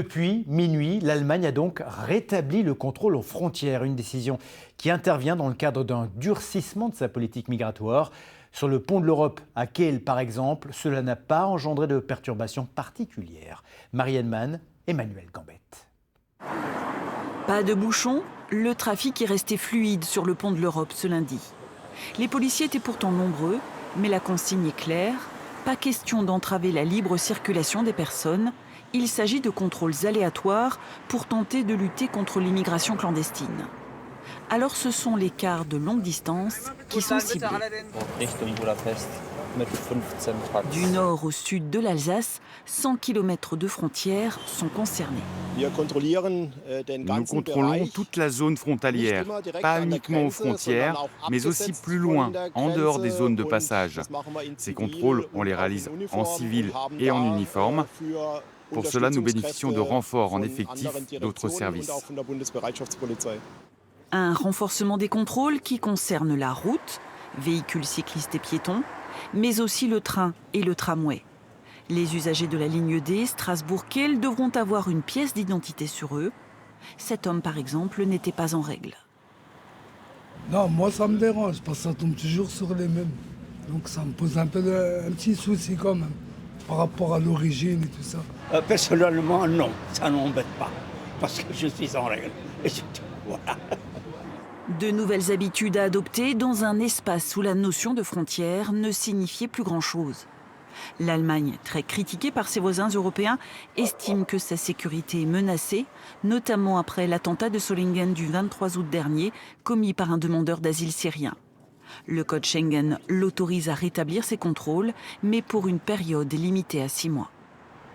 Depuis minuit, l'Allemagne a donc rétabli le contrôle aux frontières, une décision qui intervient dans le cadre d'un durcissement de sa politique migratoire. Sur le pont de l'Europe à Kehl, par exemple, cela n'a pas engendré de perturbations particulières. Marianne Mann, Emmanuel Gambette. Pas de bouchons, le trafic est resté fluide sur le pont de l'Europe ce lundi. Les policiers étaient pourtant nombreux, mais la consigne est claire. Pas question d'entraver la libre circulation des personnes. Il s'agit de contrôles aléatoires pour tenter de lutter contre l'immigration clandestine. Alors ce sont les cars de longue distance qui sont ciblés. Du nord au sud de l'Alsace, 100 km de frontières sont concernés. Nous contrôlons toute la zone frontalière, pas uniquement aux frontières, mais aussi plus loin, en dehors des zones de passage. Ces contrôles, on les réalise en civil et en uniforme. Pour cela, nous bénéficions de renforts en effectifs d'autres services. Un renforcement des contrôles qui concerne la route, véhicules cyclistes et piétons, mais aussi le train et le tramway. Les usagers de la ligne D, Strasbourg-Kehl, devront avoir une pièce d'identité sur eux. Cet homme, par exemple, n'était pas en règle. Non, moi ça me dérange parce que ça tombe toujours sur les mêmes. Donc ça me pose un petit souci quand même, par rapport à l'origine et tout ça. Personnellement, non, ça ne m'embête pas, parce que je suis en règle. Et c'est tout, voilà. De nouvelles habitudes à adopter dans un espace où la notion de frontière ne signifiait plus grand-chose. L'Allemagne, très critiquée par ses voisins européens, estime que sa sécurité est menacée, notamment après l'attentat de Solingen du 23 août dernier, commis par un demandeur d'asile syrien. Le code Schengen l'autorise à rétablir ses contrôles, mais pour une période limitée à 6 mois.